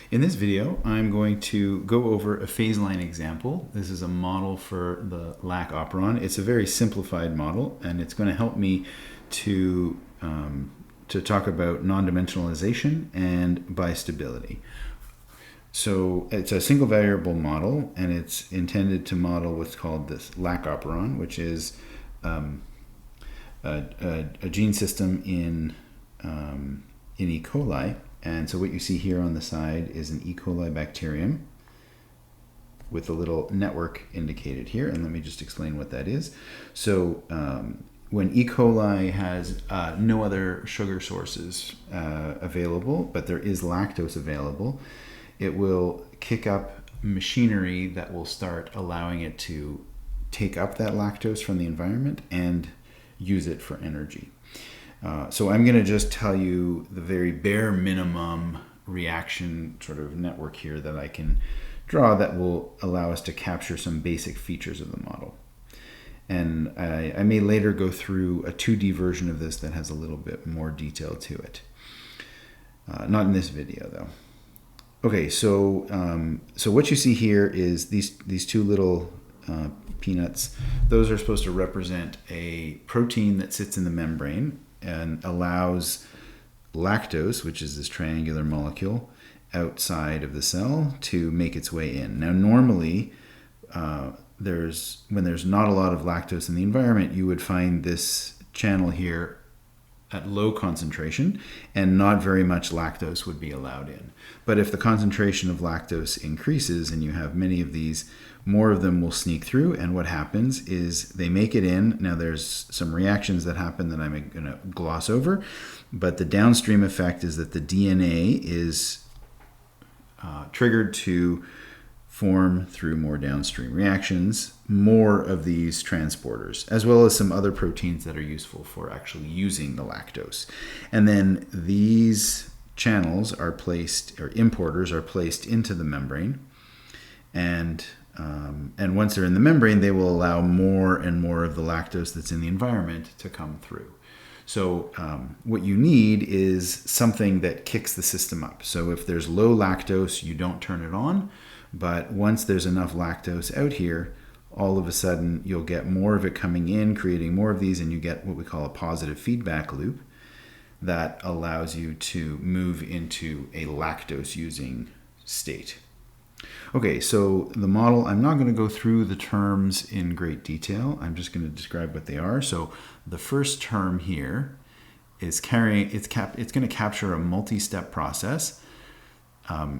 In this video, I'm going to go over a phase line example. This is a model for the Lac operon. It's a very simplified model, and it's going to help me to talk about non-dimensionalization and bistability. So it's a single variable model, and it's intended to model what's called this Lac operon, which is a gene system in E. coli. And so what you see here on the side is an E. coli bacterium with a little network indicated here. And let me just explain what that is. So when E. coli has no other sugar sources available, but there is lactose available, it will kick up machinery that will start allowing it to take up that lactose from the environment and use it for energy. So I'm going to just tell you the very bare minimum reaction sort of network here that I can draw that will allow us to capture some basic features of the model. And I may later go through a 2D version of this that has a little bit more detail to it. Not in this video, though. Okay, so what you see here is these two little peanuts. Those are supposed to represent a protein that sits in the membrane and allows lactose, which is this triangular molecule, outside of the cell to make its way in. Now, normally, when there's not a lot of lactose in the environment, you would find this channel here at low concentration, and not very much lactose would be allowed in. But if the concentration of lactose increases and you have many of these, more of them will sneak through, and what happens is they make it in. Now there's some reactions that happen that I'm going to gloss over, but the downstream effect is that the DNA is triggered to form through more downstream reactions, more of these transporters, as well as some other proteins that are useful for actually using the lactose. And then these channels are placed, or importers are placed into the membrane. And once they're in the membrane, they will allow more and more of the lactose that's in the environment to come through. So what you need is something that kicks the system up. So if there's low lactose, you don't turn it on. But once there's enough lactose out here, all of a sudden you'll get more of it coming in, creating more of these, and you get what we call a positive feedback loop that allows you to move into a lactose-using state. Okay, so the model, I'm not going to go through the terms in great detail. I'm just going to describe what they are. So the first term here is going to capture a multi-step process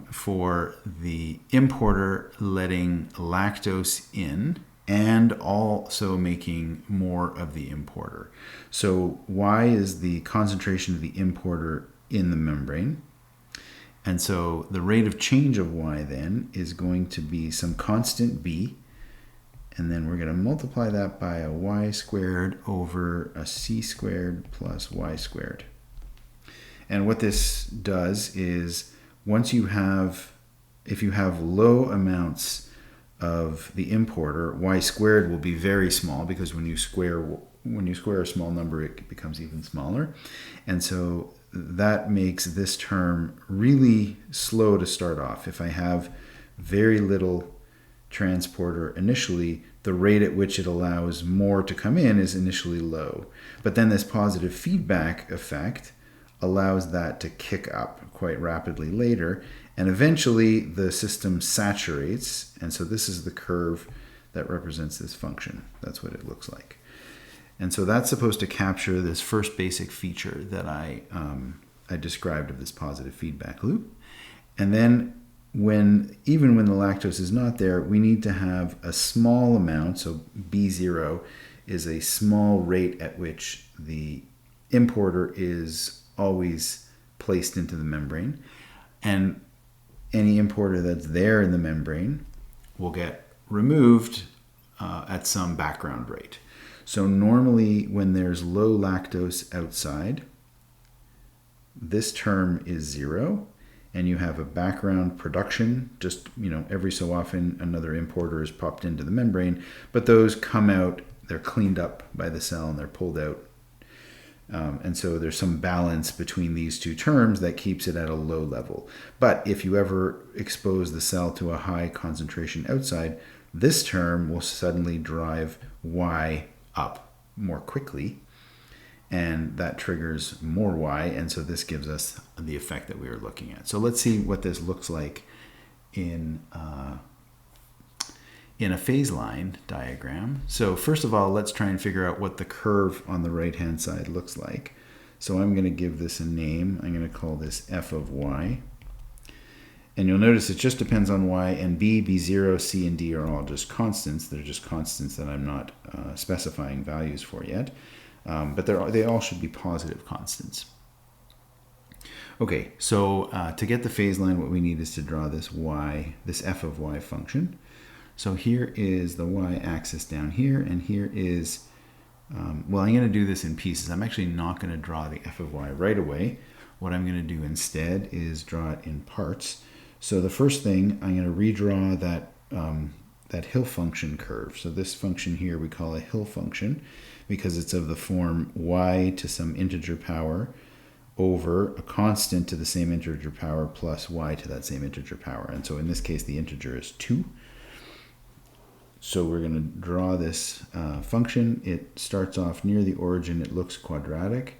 for the importer letting lactose in and also making more of the importer. So Y is the concentration of the importer in the membrane. And so the rate of change of Y then is going to be some constant B, and then we're going to multiply that by a Y squared over a C squared plus Y squared. And what this does is, if you have low amounts of the importer, Y squared will be very small, because when you square a small number, it becomes even smaller. And so that makes this term really slow to start off. If I have very little transporter initially, the rate at which it allows more to come in is initially low. But then this positive feedback effect allows that to kick up quite rapidly later, and eventually the system saturates. And so this is the curve that represents this function. That's what it looks like. And so that's supposed to capture this first basic feature that I described of this positive feedback loop. And then even when the lactose is not there, we need to have a small amount. So B0 is a small rate at which the importer is always placed into the membrane. And any importer that's there in the membrane will get removed at some background rate. So normally when there's low lactose outside, this term is 0, and you have a background production. Just, every so often another importer is popped into the membrane, but those come out, they're cleaned up by the cell and they're pulled out And so there's some balance between these two terms that keeps it at a low level. But if you ever expose the cell to a high concentration outside, this term will suddenly drive y up more quickly, and that triggers more y, and so this gives us the effect that we were looking at. So let's see what this looks like in a phase line diagram. So first of all, let's try and figure out what the curve on the right-hand side looks like. So I'm going to give this a name. I'm going to call this f of y. And you'll notice it just depends on y, and b, b0, c, and d are all just constants. They're just constants that I'm not specifying values for yet. But they all should be positive constants. Okay, so to get the phase line, what we need is to draw this y, this f of y function. So here is the y-axis down here, and here is, well, I'm going to do this in pieces. I'm actually not going to draw the f of y right away. What I'm going to do instead is draw it in parts. So the first thing, I'm going to redraw that hill function curve. So this function here we call a hill function because it's of the form y to some integer power over a constant to the same integer power plus y to that same integer power. And so in this case, the integer is 2. So we're going to draw this function. It starts off near the origin. It looks quadratic,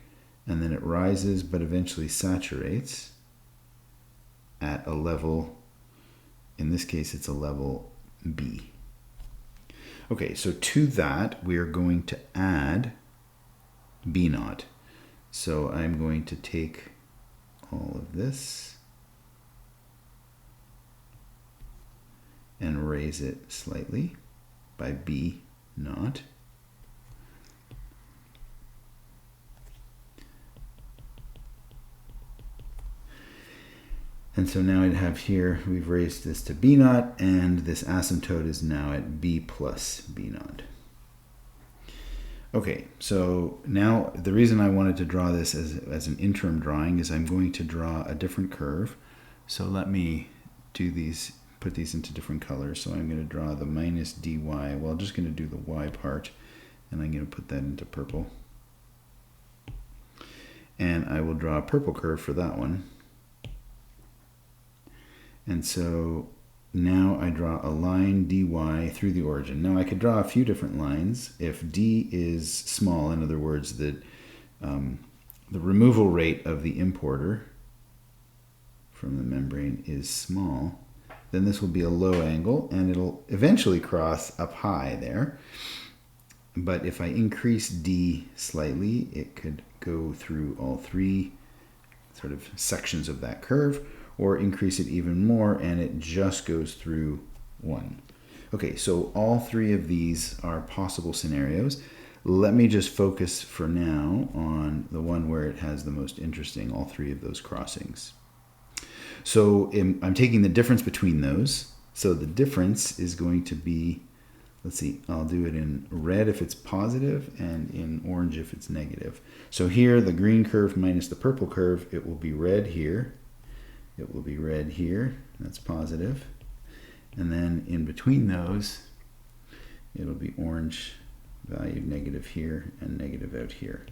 and then it rises, but eventually saturates at a level, in this case, it's a level b. Okay, so to that, we are going to add b naught. So I'm going to take all of this and raise it slightly by b naught. And so now I'd have here, we've raised this to b naught, and this asymptote is now at b plus b naught. Okay, so now the reason I wanted to draw this as an interim drawing is I'm going to draw a different curve. So let me do these, put these into different colors. So I'm going to draw the minus dy. Well, I'm just going to do the y part, and I'm going to put that into purple. And I will draw a purple curve for that one. And so now I draw a line dy through the origin. Now I could draw a few different lines. If d is small, in other words, that the removal rate of the importer from the membrane is small, then this will be a low angle, and it'll eventually cross up high there. But if I increase d slightly, it could go through all three sort of sections of that curve, or increase it even more, and it just goes through one. Okay, so all three of these are possible scenarios. Let me just focus for now on the one where it has the most interesting, all three of those crossings. So I'm taking the difference between those. So the difference is going to be, let's see, I'll do it in red if it's positive and in orange if it's negative. So here, the green curve minus the purple curve, it will be red here. It will be red here, that's positive. And then in between those, it'll be orange value negative here and negative out here.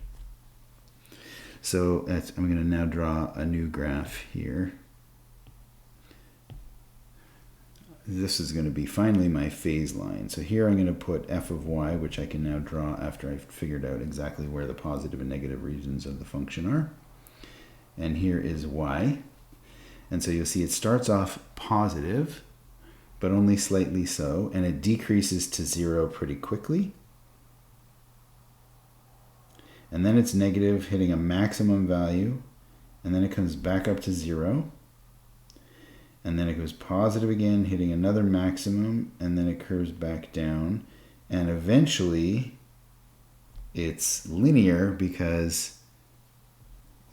So I'm going to now draw a new graph here. This is going to be finally my phase line. So here I'm going to put f of y, which I can now draw after I've figured out exactly where the positive and negative regions of the function are. And here is y. And so you'll see it starts off positive, but only slightly so, and it decreases to 0 pretty quickly. And then it's negative, hitting a maximum value, and then it comes back up to 0. And then it goes positive again, hitting another maximum, and then it curves back down. And eventually, it's linear because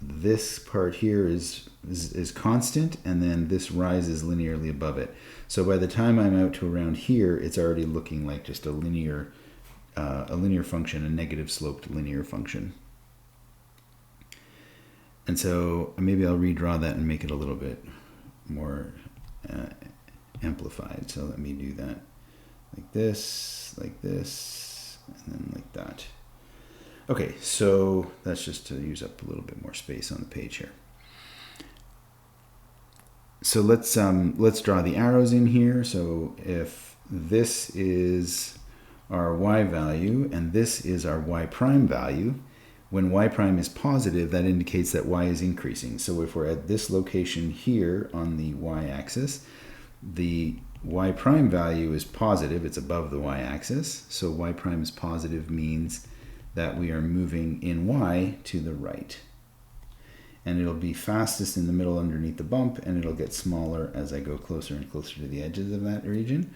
this part here is constant, and then this rises linearly above it. So by the time I'm out to around here, it's already looking like just a linear function, a negative sloped linear function. And so maybe I'll redraw that and make it a little bit more amplified. So let me do that like this, and then like that. Okay, so that's just to use up a little bit more space on the page here. So let's draw the arrows in here. So if this is our y value and this is our y prime value, when y prime is positive, that indicates that y is increasing. So if we're at this location here on the y-axis, the y prime value is positive, it's above the y-axis. So y prime is positive means that we are moving in y to the right. And it'll be fastest in the middle underneath the bump, and it'll get smaller as I go closer and closer to the edges of that region.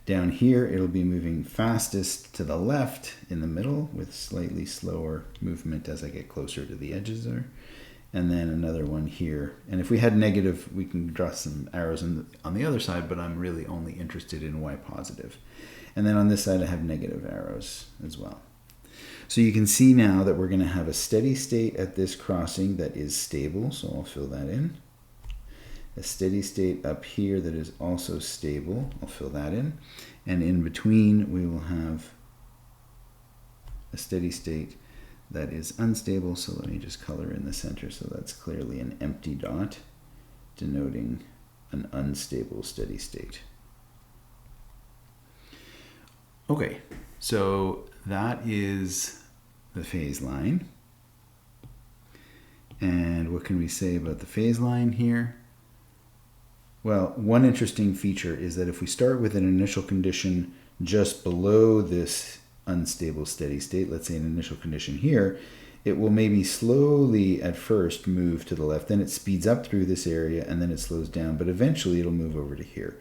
Down here, it'll be moving fastest to the left in the middle with slightly slower movement as I get closer to the edges there. And then another one here. And if we had negative, we can draw some arrows on the other side, but I'm really only interested in y positive. And then on this side, I have negative arrows as well. So you can see now that we're going to have a steady state at this crossing that is stable, so I'll fill that in. A steady state up here that is also stable, I'll fill that in. And in between, we will have a steady state that is unstable, so let me just color in the center, so that's clearly an empty dot, denoting an unstable steady state. Okay, so that is the phase line. And what can we say about the phase line here? Well, one interesting feature is that if we start with an initial condition just below this unstable steady state, let's say an initial condition here, it will maybe slowly at first move to the left, then it speeds up through this area, and then it slows down, but eventually it'll move over to here.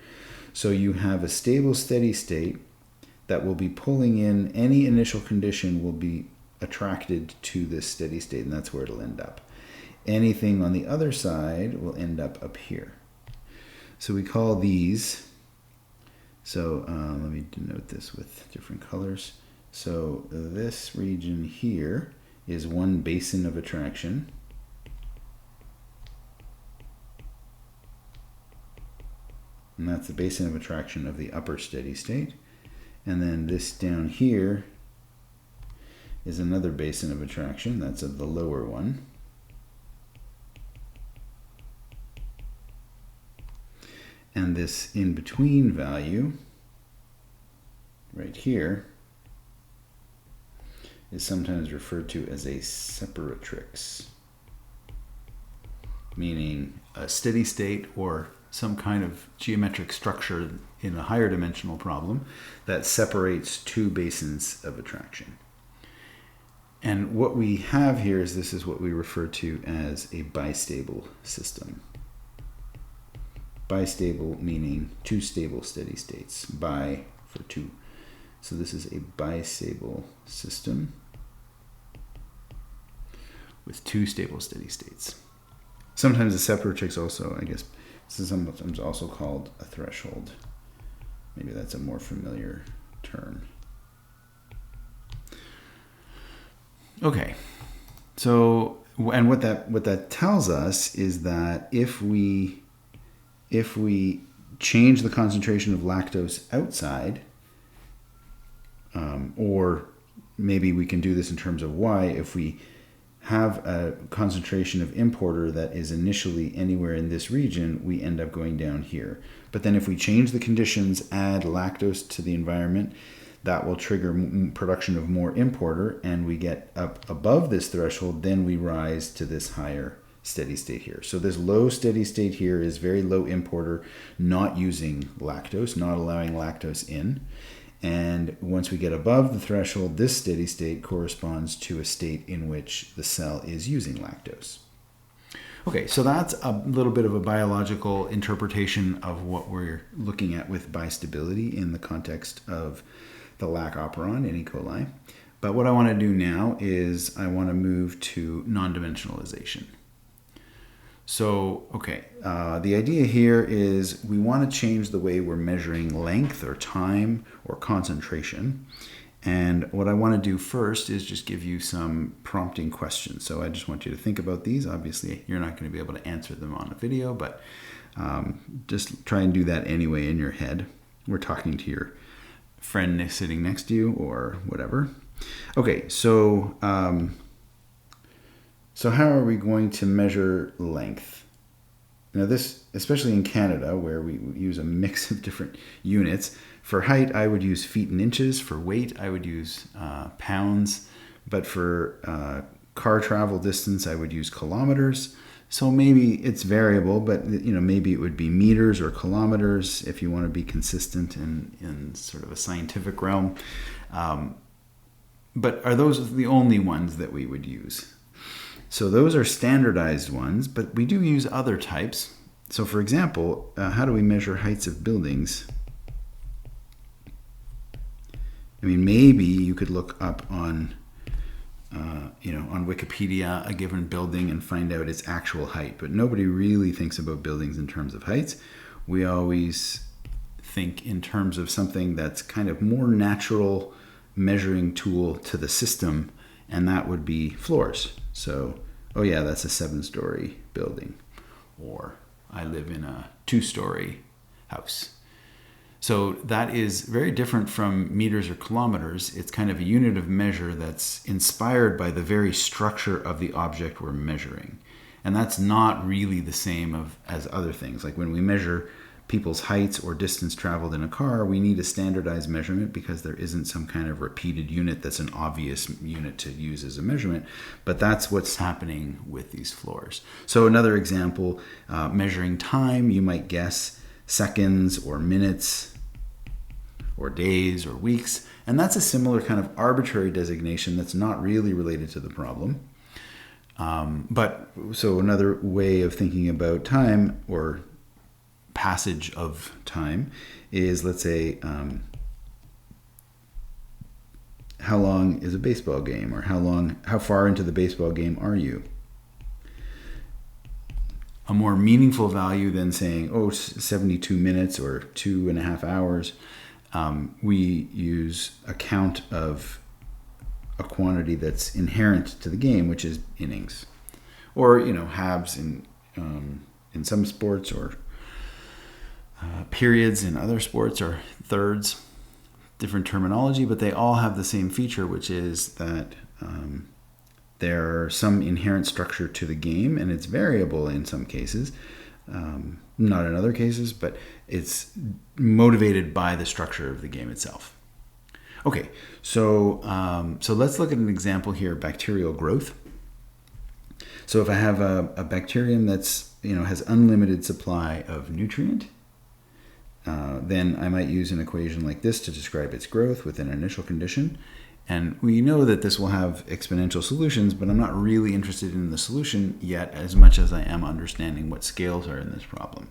So you have a stable steady state that will be pulling in any initial condition will be attracted to this steady state, and that's where it'll end up. Anything on the other side will end up here. So we call these, so let me denote this with different colors. So this region here is one basin of attraction. And that's the basin of attraction of the upper steady state. And then this down here is another basin of attraction, that's of the lower one. And this in-between value, right here, is sometimes referred to as a separatrix, meaning a steady state or some kind of geometric structure in a higher dimensional problem that separates two basins of attraction. And what we have here is this is what we refer to as a bistable system. Bistable meaning two stable steady states. Bi for two. So this is a bistable system with two stable steady states. Sometimes a separatrix also, I guess, this is sometimes also called a threshold. Maybe that's a more familiar term. Okay, so and what that tells us is that if we change the concentration of lactose outside, or maybe we can do this in terms of y, if we have a concentration of importer that is initially anywhere in this region, we end up going down here. But then if we change the conditions, add lactose to the environment, that will trigger production of more importer, and we get up above this threshold, then we rise to this higher steady state here. So this low steady state here is very low importer, not using lactose, not allowing lactose in. And once we get above the threshold, this steady state corresponds to a state in which the cell is using lactose. Okay, so that's a little bit of a biological interpretation of what we're looking at with bistability in the context of the Lac operon in E. coli. But what I want to do now is I want to move to non-dimensionalization. So, okay, the idea here is we want to change the way we're measuring length or time or concentration. And what I want to do first is just give you some prompting questions. So I just want you to think about these. Obviously, you're not going to be able to answer them on a video, but just try and do that anyway in your head. We're talking to your friend sitting next to you or whatever. Okay, so so how are we going to measure length? Now this, especially in Canada, where we use a mix of different units. For height, I would use feet and inches. For weight, I would use pounds. But for car travel distance, I would use kilometers. So maybe it's variable, but maybe it would be meters or kilometers if you want to be consistent in sort of a scientific realm. But are those the only ones that we would use? So those are standardized ones, but we do use other types. So for example, how do we measure heights of buildings? I mean, maybe you could look up on Wikipedia a given building and find out its actual height, but nobody really thinks about buildings in terms of heights. We always think in terms of something that's kind of more natural measuring tool to the system, and that would be floors. So, oh yeah, that's a 7-story building, or I live in a 2-story house. So that is very different from meters or kilometers. It's kind of a unit of measure that's inspired by the very structure of the object we're measuring. And that's not really the same as other things. Like when we measure people's heights or distance traveled in a car, we need a standardized measurement because there isn't some kind of repeated unit that's an obvious unit to use as a measurement. But that's what's happening with these floors. So another example, measuring time, you might guess seconds or minutes or days or weeks. And that's a similar kind of arbitrary designation that's not really related to the problem. But so another way of thinking about time or passage of time is, let's say, how long is a baseball game, or how far into the baseball game are you? A more meaningful value than saying, 72 minutes or 2.5 hours. We use a count of a quantity that's inherent to the game, which is innings, or halves in some sports, or periods in other sports, or thirds. Different terminology, but they all have the same feature, which is that there's some inherent structure to the game, and it's variable in some cases, not in other cases, but it's motivated by the structure of the game itself. Okay, so let's look at an example here: bacterial growth. So if I have a bacterium that's has unlimited supply of nutrient, then I might use an equation like this to describe its growth with an initial condition. And we know that this will have exponential solutions, but I'm not really interested in the solution yet as much as I am understanding what scales are in this problem.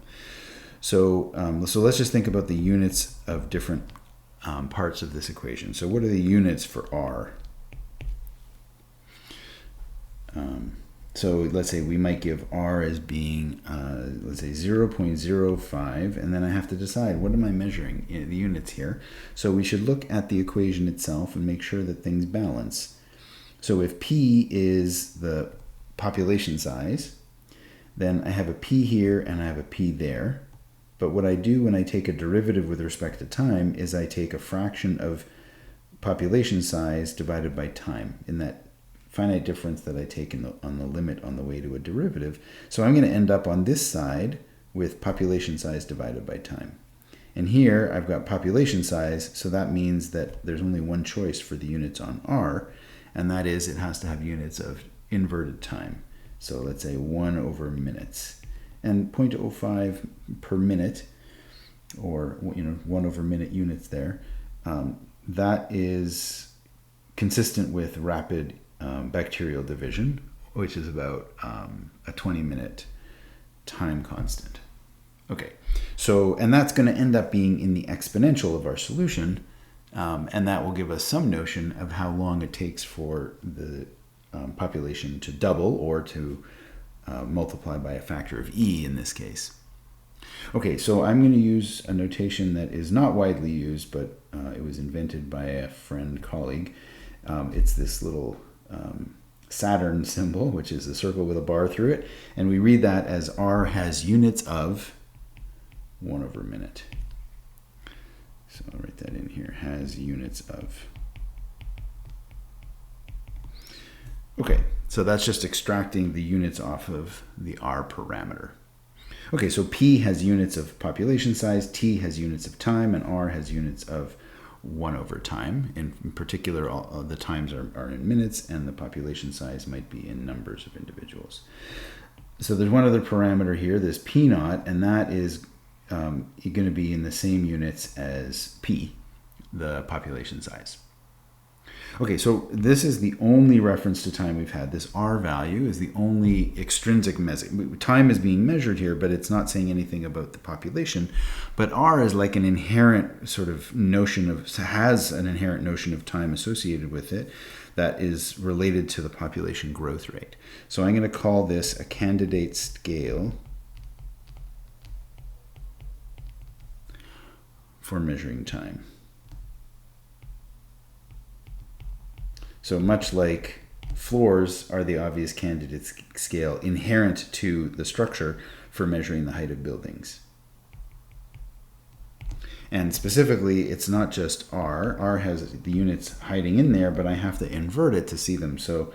So let's just think about the units of different parts of this equation. So what are the units for R? So let's say we might give R as being, let's say 0.05, and then I have to decide, what am I measuring in the units here? So we should look at the equation itself and make sure that things balance. So if P is the population size, then I have a P here and I have a P there. But what I do when I take a derivative with respect to time is I take a fraction of population size divided by time in that finite difference that I take on the limit on the way to a derivative. So I'm going to end up on this side with population size divided by time. And here I've got population size, so that means that there's only one choice for the units on R, and that is it has to have units of inverted time. So let's say 1 over minutes. And 0.05 per minute, or 1 over minute units there, that is consistent with rapid bacterial division, which is about a 20-minute time constant. Okay, so, and that's going to end up being in the exponential of our solution, and that will give us some notion of how long it takes for the population to double, or to multiply by a factor of E in this case. Okay, so I'm going to use a notation that is not widely used, but it was invented by a colleague. It's this little Saturn symbol, which is a circle with a bar through it, and we read that as R has units of 1 over minute. So I'll write that in here, has units of. Okay, so that's just extracting the units off of the R parameter. Okay, so P has units of population size, T has units of time, and R has units of 1 over time. In particular, all the times are in minutes, and the population size might be in numbers of individuals. So there's one other parameter here, there's P naught, and that is going to be in the same units as P, the population size. Okay, so this is the only reference to time we've had. This R value is the only extrinsic measure. Time is being measured here, but it's not saying anything about the population. But R is like an inherent sort of notion of, has an inherent notion of time associated with it that is related to the population growth rate. So I'm going to call this a candidate scale for measuring time. So much like floors are the obvious candidate scale inherent to the structure for measuring the height of buildings. And specifically, it's not just R. R has the units hiding in there, but I have to invert it to see them. So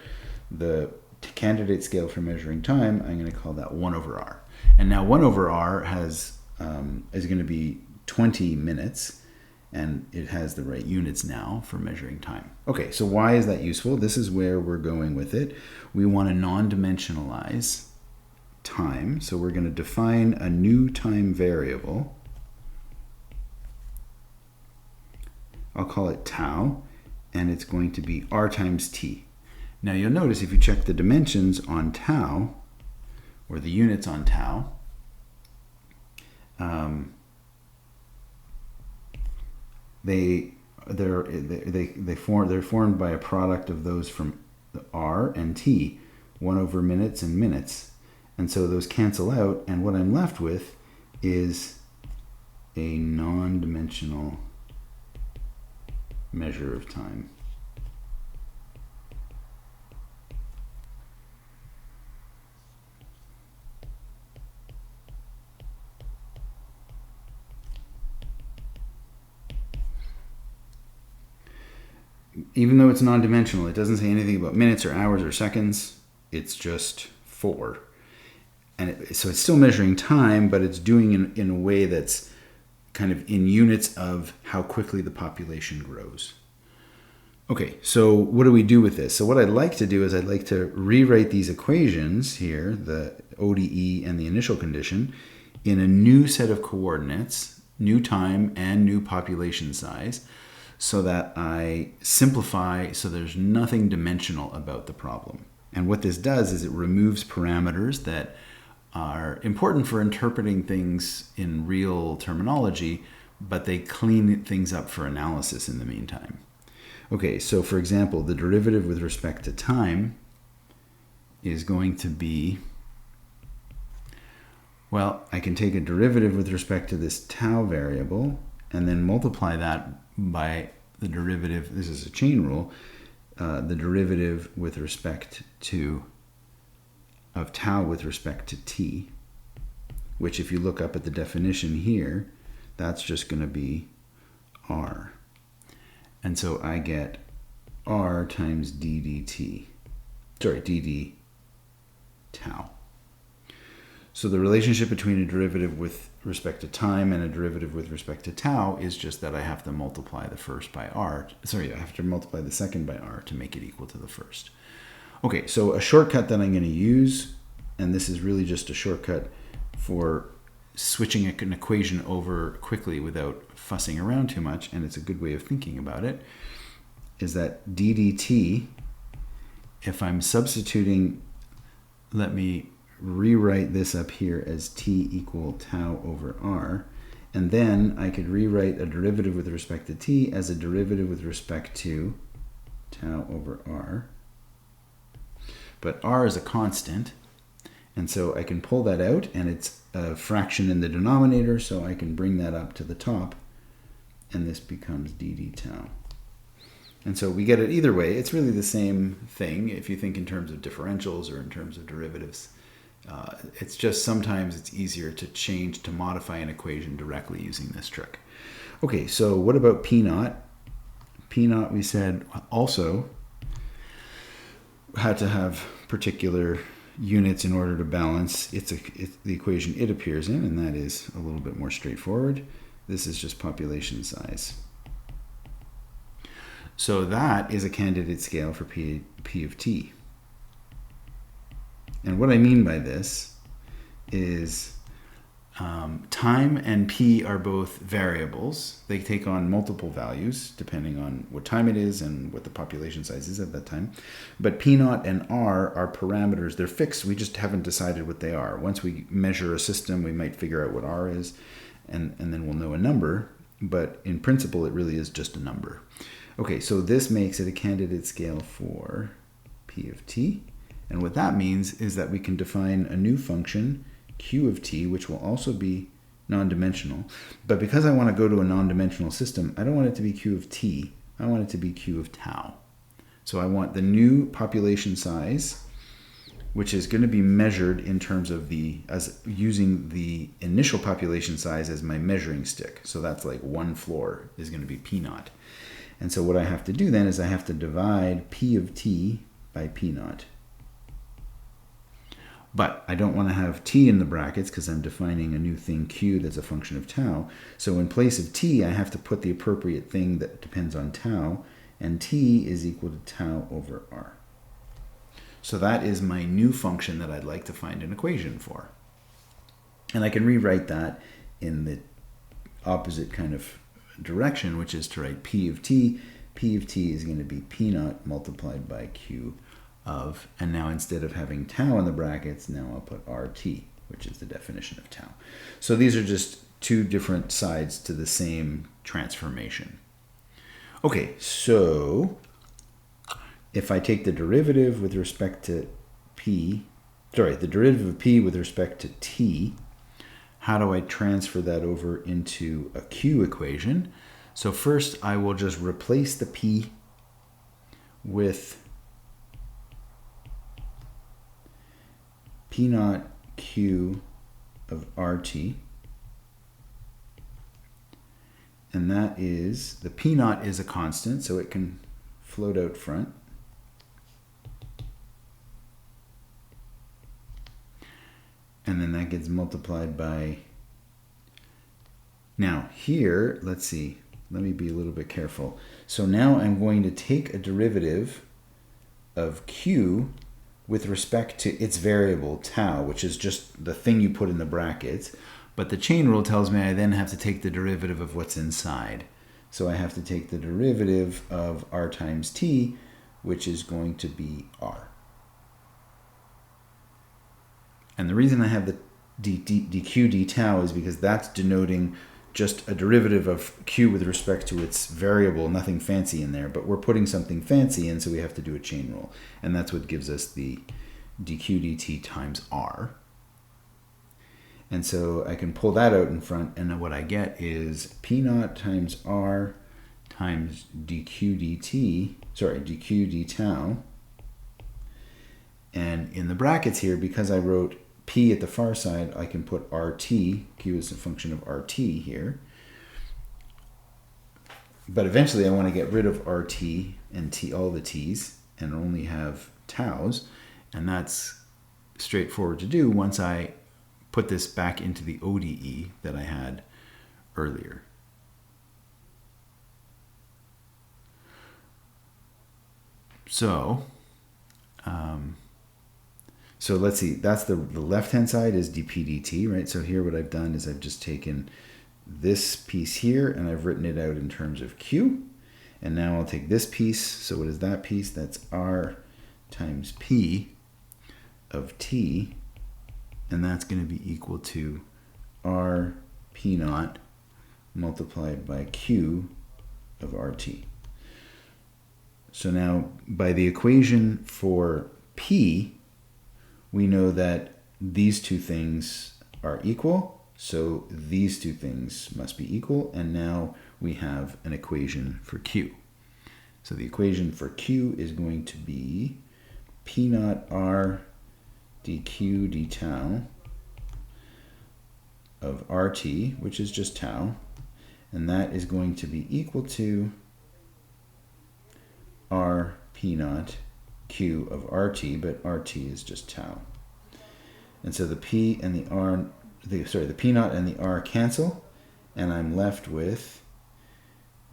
the candidate scale for measuring time, I'm going to call that 1 over R. And now 1 over R is going to be 20 minutes. And it has the right units now for measuring time. Okay, so why is that useful? This is where we're going with it. We want to non-dimensionalize time. So we're going to define a new time variable. I'll call it tau, and it's going to be R times t. Now you'll notice if you check the dimensions on tau, or the units on tau, they're formed by a product of those from R and T, 1 over minutes and minutes. And so those cancel out, and what I'm left with is a non-dimensional measure of time. Even though it's non-dimensional, it doesn't say anything about minutes or hours or seconds. It's just 4. And so it's still measuring time, but it's doing it in a way that's kind of in units of how quickly the population grows. Okay, so what do we do with this? So what I'd like to do is I'd like to rewrite these equations here, the ODE and the initial condition, in a new set of coordinates, new time and new population size, so that I simplify so there's nothing dimensional about the problem. And what this does is it removes parameters that are important for interpreting things in real terminology, but they clean things up for analysis in the meantime. Okay, so for example, the derivative with respect to time is going to be, well, I can take a derivative with respect to this tau variable and then multiply that by the derivative, this is a chain rule, the derivative with respect to, of tau with respect to t, which if you look up at the definition here, that's just going to be r. And so I get r times dd tau. So the relationship between a derivative with respect to time and a derivative with respect to tau is just that I have to multiply the first by r. Sorry, I have to multiply the second by r to make it equal to the first. Okay, so a shortcut that I'm going to use, and this is really just a shortcut for switching an equation over quickly without fussing around too much, and it's a good way of thinking about it, is that ddt, if I'm substituting, let me rewrite this up here as t equal tau over r, and then I could rewrite a derivative with respect to t as a derivative with respect to tau over r. But r is a constant, and so I can pull that out, and it's a fraction in the denominator, so I can bring that up to the top, and this becomes dd tau. And so we get it either way. It's really the same thing if you think in terms of differentials or in terms of derivatives. It's just sometimes it's easier to modify an equation directly using this trick. Okay, so what about P naught? P naught, we said also, had to have particular units in order to balance, the equation it appears in, and that is a little bit more straightforward. This is just population size. So that is a candidate scale for P of t. And what I mean by this is time and p are both variables. They take on multiple values depending on what time it is and what the population size is at that time. But p naught and r are parameters. They're fixed. We just haven't decided what they are. Once we measure a system, we might figure out what r is, and then we'll know a number. But in principle, it really is just a number. Okay, so this makes it a candidate scale for P of t. And what that means is that we can define a new function, Q of t, which will also be non-dimensional. But because I want to go to a non-dimensional system, I don't want it to be Q of t. I want it to be Q of tau. So I want the new population size, which is going to be measured in terms of using the initial population size as my measuring stick. So that's like one floor is going to be P naught. And so what I have to do then is I have to divide P of t by P naught. But I don't want to have t in the brackets because I'm defining a new thing, q, that's a function of tau. So in place of t, I have to put the appropriate thing that depends on tau, and t is equal to tau over r. So that is my new function that I'd like to find an equation for. And I can rewrite that in the opposite kind of direction, which is to write P of t. P of t is going to be P naught multiplied by Q of, and now instead of having tau in the brackets, now I'll put RT, which is the definition of tau. So these are just two different sides to the same transformation. Okay, so if I take the derivative with respect to the derivative of P with respect to t, how do I transfer that over into a Q equation? So first I will just replace the P with P naught Q of RT. And that is, the P naught is a constant, so it can float out front. And then that gets multiplied by, now here, let's see, let me be a little bit careful. So now I'm going to take a derivative of Q with respect to its variable, tau, which is just the thing you put in the brackets. But the chain rule tells me I then have to take the derivative of what's inside. So I have to take the derivative of r times t, which is going to be r. And the reason I have the dq d tau is because that's denoting just a derivative of q with respect to its variable, nothing fancy in there, but we're putting something fancy in, so we have to do a chain rule. And that's what gives us the dq dt times r. And so I can pull that out in front, and then what I get is p naught times r times dq d tau. And in the brackets here, because I wrote p at the far side, I can put rt, q is a function of rt here. But eventually I want to get rid of rt and t, all the t's, and only have taus. And that's straightforward to do once I put this back into the ODE that I had earlier. So let's see, that's the left-hand side is dp dt, right? So here what I've done is I've just taken this piece here and I've written it out in terms of q. And now I'll take this piece. So what is that piece? That's r times p of t. And that's going to be equal to r p naught multiplied by q of rt. So now by the equation for p, we know that these two things are equal, so these two things must be equal, and now we have an equation for q. So the equation for q is going to be p naught r dq d tau of rt, which is just tau, and that is going to be equal to r p naught q of RT, but RT is just tau. And so the P and the R, the P naught and the R cancel, and I'm left with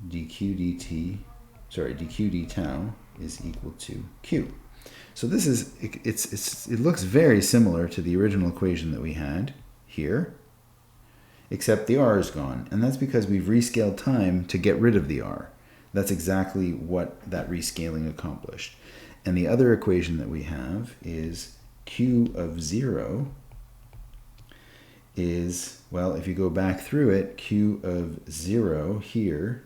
dq d tau is equal to q. So this is, it looks very similar to the original equation that we had here, except the R is gone. And that's because we've rescaled time to get rid of the R. That's exactly what that rescaling accomplished. And the other equation that we have is q of 0 is, well, if you go back through it, q of 0 here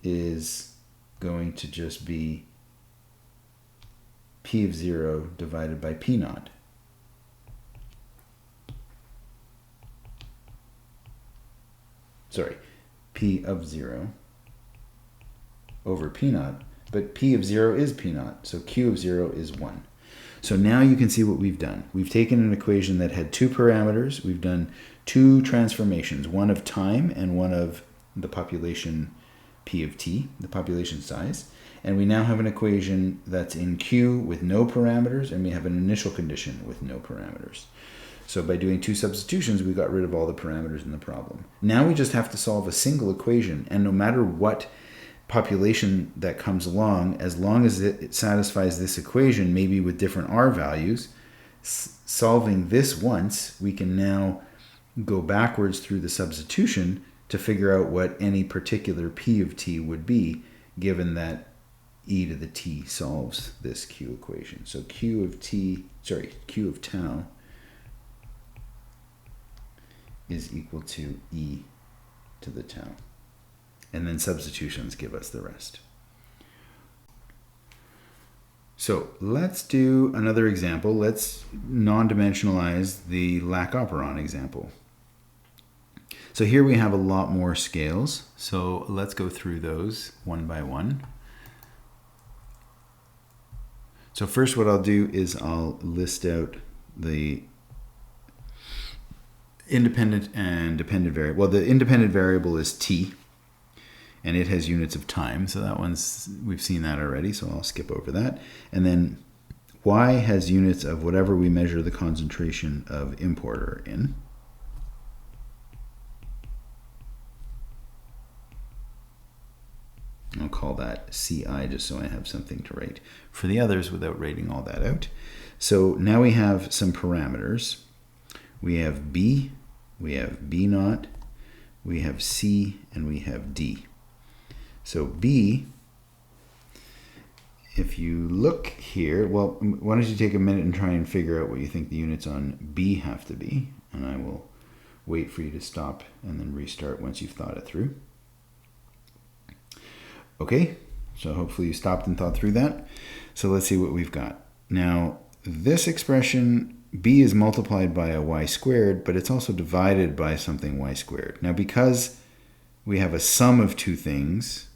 is going to just be P of 0 divided by P naught. Sorry, P of 0 over P naught, but P of 0 is P naught, so Q of 0 is 1. So now you can see what we've done. We've taken an equation that had two parameters. We've done two transformations, one of time and one of the population P of t, the population size. And we now have an equation that's in Q with no parameters, and we have an initial condition with no parameters. So by doing two substitutions, we got rid of all the parameters in the problem. Now we just have to solve a single equation, and no matter what population that comes along, as long as it satisfies this equation, maybe with different R values, solving this once, we can now go backwards through the substitution to figure out what any particular P of t would be, given that e to the t solves this Q equation. So Q of tau is equal to e to the tau. And then substitutions give us the rest. So let's do another example. Let's non-dimensionalize the Lac operon example. So here we have a lot more scales. So let's go through those one by one. So first what I'll do is I'll list out the independent and dependent variable. Well, the independent variable is t, and it has units of time. So that one's, we've seen that already, so I'll skip over that. And then y has units of whatever we measure the concentration of importer in. I'll call that CI just so I have something to write for the others without writing all that out. So now we have some parameters. We have B, we have B naught, we have C, and we have D. So B, if you look here, well, why don't you take a minute and try and figure out what you think the units on B have to be, and I will wait for you to stop and then restart once you've thought it through. Okay, so hopefully you stopped and thought through that. So let's see what we've got. Now, this expression, b is multiplied by a y squared, but it's also divided by something y squared. Now, because we have a sum of two things,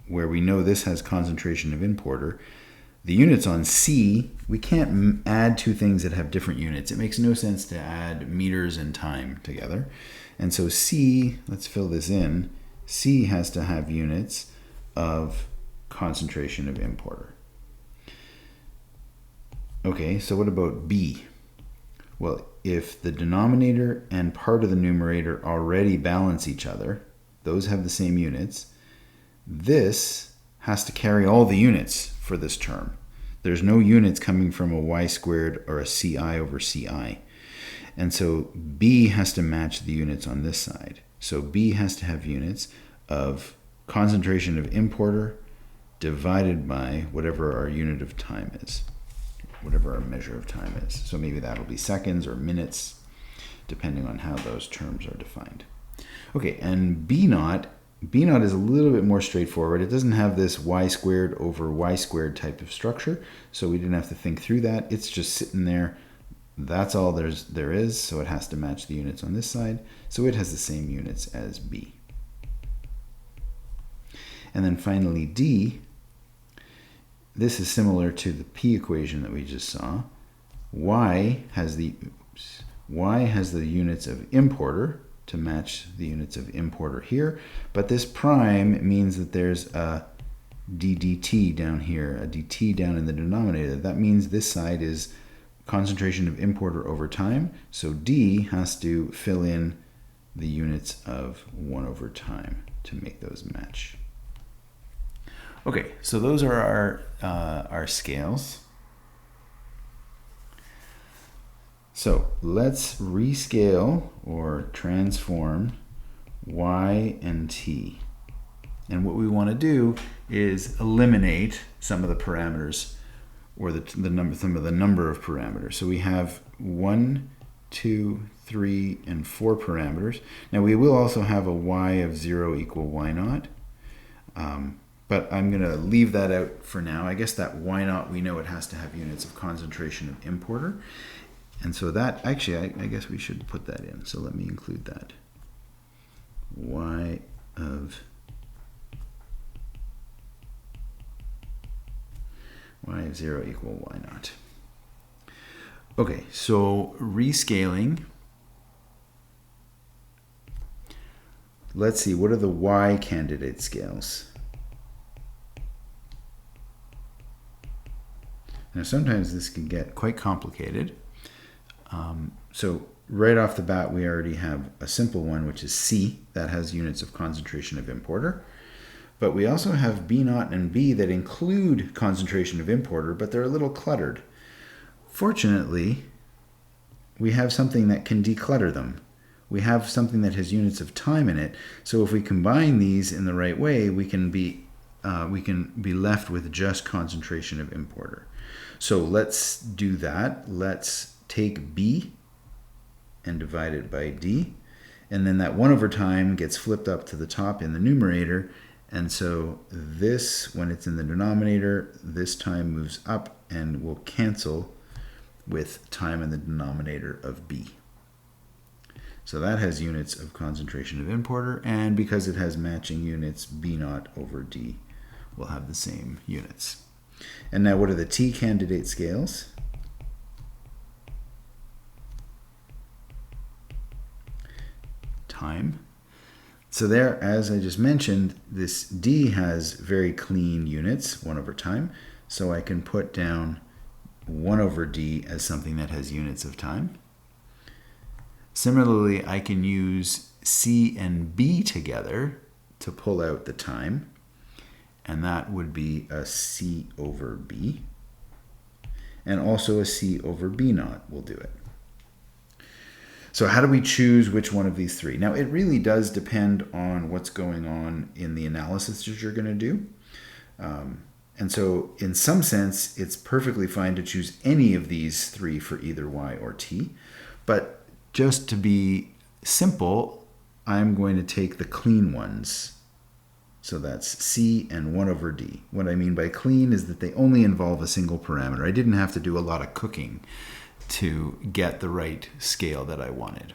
where we know this has concentration of importer, the units on C, we can't add two things that have different units. It makes no sense to add meters and time together. And so C, let's fill this in, C has to have units of concentration of importer. Okay, so what about B? Well, if the denominator and part of the numerator already balance each other, those have the same units, this has to carry all the units for this term. There's no units coming from a y squared or a ci over ci. And so B has to match the units on this side. So B has to have units of concentration of importer divided by whatever our unit of time is, whatever our measure of time is. So maybe that'll be seconds or minutes, depending on how those terms are defined. Okay, and B naught is a little bit more straightforward. It doesn't have this y squared over y squared type of structure, so we didn't have to think through that. It's just sitting there. That's all there is, so it has to match the units on this side. So it has the same units as B. And then finally D, this is similar to the P equation that we just saw. Y has the units of importer to match the units of importer here, but this prime means that there's a d dt down here, a dt down in the denominator. That means this side is concentration of importer over time. So d has to fill in the units of 1 over time to make those match. Okay, so those are our scales. So let's rescale or transform y and t. And what we want to do is eliminate some of the parameters, or some of the number of parameters. So we have 1, 2, 3, and 4 parameters. Now we will also have a y of 0 equal y naught. But I'm going to leave that out for now. I guess that y naught, we know it has to have units of concentration of importer. And so that, actually, I guess we should put that in. So let me include that. Y of 0 equal y naught. Okay, so rescaling. Let's see, what are the y candidate scales? Now sometimes this can get quite complicated. So right off the bat, we already have a simple one, which is C, that has units of concentration of importer. But we also have B naught and B that include concentration of importer, but they're a little cluttered. Fortunately, we have something that can declutter them. We have something that has units of time in it. So if we combine these in the right way, we can be left with just concentration of importer. So let's do that. Let's take B and divide it by D. And then that 1 over time gets flipped up to the top in the numerator. And so this, when it's in the denominator, this time moves up and will cancel with time in the denominator of B. So that has units of concentration of importer, and because it has matching units, B naught over D will have the same units. And now what are the T candidate scales? Time. So there, as I just mentioned, this D has very clean units, 1 over time. So I can put down 1 over D as something that has units of time. Similarly, I can use C and B together to pull out the time. And that would be a C over B. And also a C over B naught will do it. So how do we choose which one of these three? Now, it really does depend on what's going on in the analysis that you're going to do. And so in some sense, it's perfectly fine to choose any of these three for either Y or T. But just to be simple, I'm going to take the clean ones. So that's C and 1 over D. What I mean by clean is that they only involve a single parameter. I didn't have to do a lot of cooking to get the right scale that I wanted.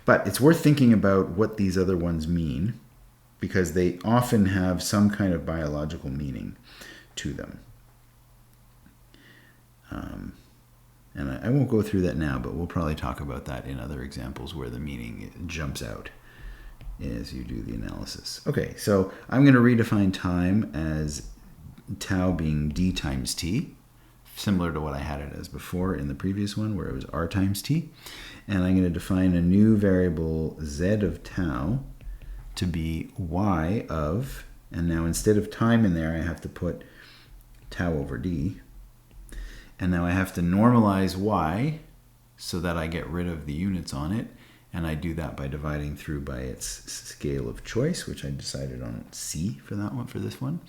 But it's worth thinking about what these other ones mean, because they often have some kind of biological meaning to them. And I won't go through that now, but we'll probably talk about that in other examples where the meaning jumps out as you do the analysis. Okay, so I'm going to redefine time as tau being d times t, similar to what I had it as before in the previous one where it was r times t. And I'm going to define a new variable z of tau to be y of, and now instead of time in there, I have to put tau over d. And now I have to normalize y so that I get rid of the units on it. And I do that by dividing through by its scale of choice, which I decided on C for that one, for this one.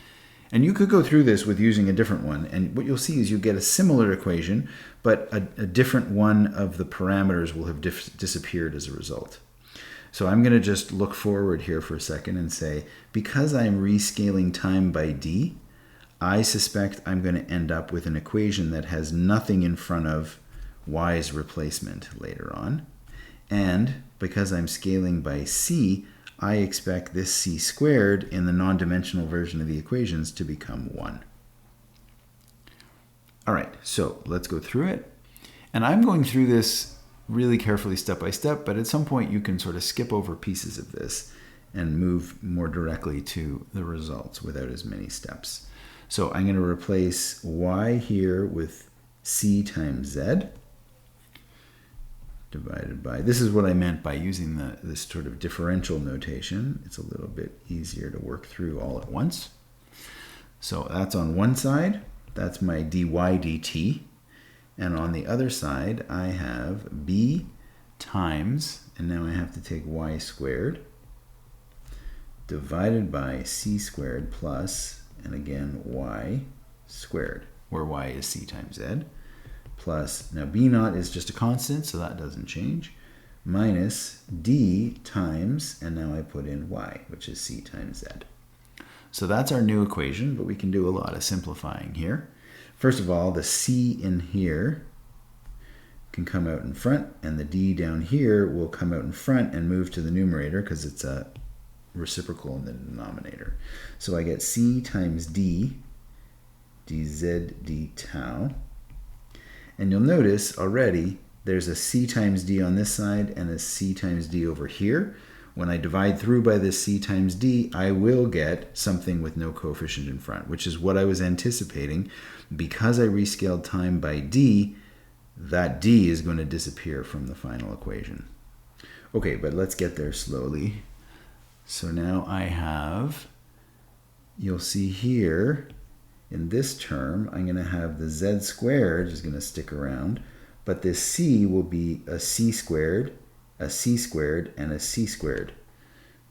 And you could go through this with using a different one. And what you'll see is you get a similar equation, but a different one of the parameters will have disappeared as a result. So I'm going to just look forward here for a second and say, because I'm rescaling time by d, I suspect I'm going to end up with an equation that has nothing in front of y's replacement later on. And because I'm scaling by c, I expect this c squared in the non-dimensional version of the equations to become 1. All right, so let's go through it. And I'm going through this really carefully step by step, but at some point you can sort of skip over pieces of this and move more directly to the results without as many steps. So I'm going to replace y here with c times z divided by, this is what I meant by using this sort of differential notation. It's a little bit easier to work through all at once. So that's on one side, that's my dy dt. And on the other side, I have b times, and now I have to take y squared, divided by c squared plus, and again, y squared, where y is c times z, plus, now b naught is just a constant, so that doesn't change, minus d times, and now I put in y, which is c times z. So that's our new equation, but we can do a lot of simplifying here. First of all, the c in here can come out in front, and the d down here will come out in front and move to the numerator because it's a reciprocal in the denominator. So I get c times d, dz d tau. And you'll notice already there's a c times d on this side and a c times d over here. When I divide through by this c times d, I will get something with no coefficient in front, which is what I was anticipating. Because I rescaled time by d, that d is going to disappear from the final equation. Okay, but let's get there slowly. So now I have, you'll see here, in this term, I'm going to have the z squared is going to stick around, but this c will be a c squared, a c squared, and a c squared.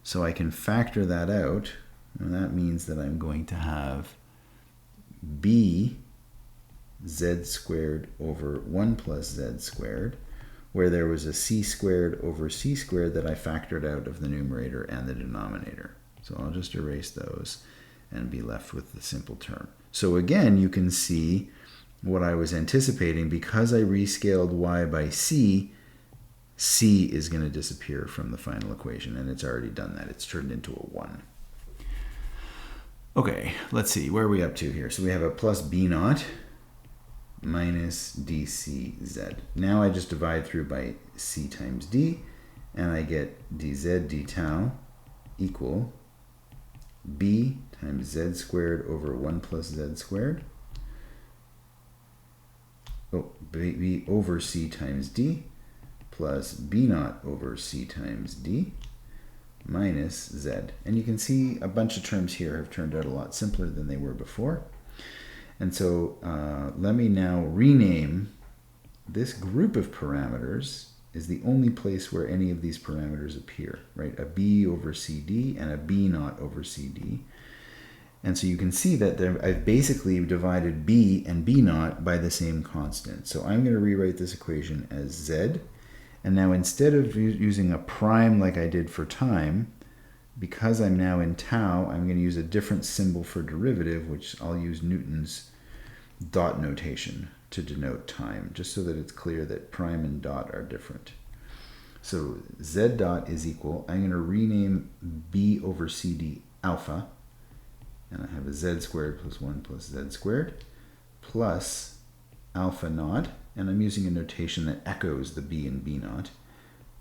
So I can factor that out, and that means that I'm going to have b z squared over 1 plus z squared, where there was a c squared over c squared that I factored out of the numerator and the denominator. So I'll just erase those and be left with the simple term. So again, you can see what I was anticipating. Because I rescaled y by c, c is going to disappear from the final equation, and it's already done that. It's turned into a 1. Okay, let's see. Where are we up to here? So we have a plus b naught minus dcz. Now I just divide through by c times d, and I get dz d tau equal b times z squared over 1 plus z squared. Oh, b over c times d plus b naught over c times d minus z. And you can see a bunch of terms here have turned out a lot simpler than they were before. And so let me now rename this group of parameters. Is the only place where any of these parameters appear, right? A b over cd and a b naught over cd. And so you can see that I've basically divided b and b naught by the same constant. So I'm going to rewrite this equation as z. And now instead of using a prime like I did for time, because I'm now in tau, I'm going to use a different symbol for derivative, which I'll use Newton's dot notation to denote time, just so that it's clear that prime and dot are different. So z dot is equal, I'm going to rename b over cd alpha, and I have a z squared plus 1 plus z squared, plus alpha naught, and I'm using a notation that echoes the b and b naught,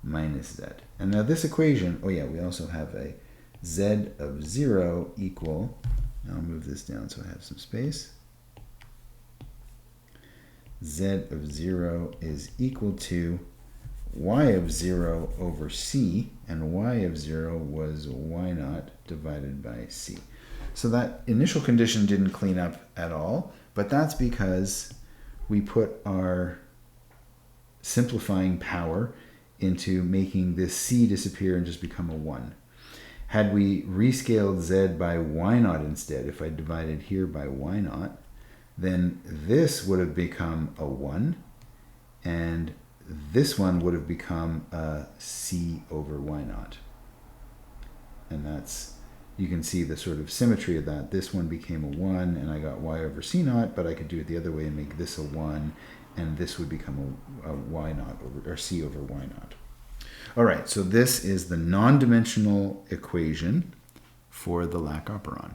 minus z. And now this equation, oh yeah, we also have a z of 0 equal, I'll move this down so I have some space, z of 0 is equal to y of 0 over c, and y of 0 was y naught divided by c. So that initial condition didn't clean up at all, but that's because we put our simplifying power into making this c disappear and just become a 1. Had we rescaled z by y naught instead, if I divided here by y naught, then this would have become a 1, and this one would have become a c over y naught. And that's, you can see the sort of symmetry of that. This one became a 1, and I got y over c naught, but I could do it the other way and make this a 1, and this would become a y naught over, or c over y naught. All right, so this is the non-dimensional equation for the Lac operon.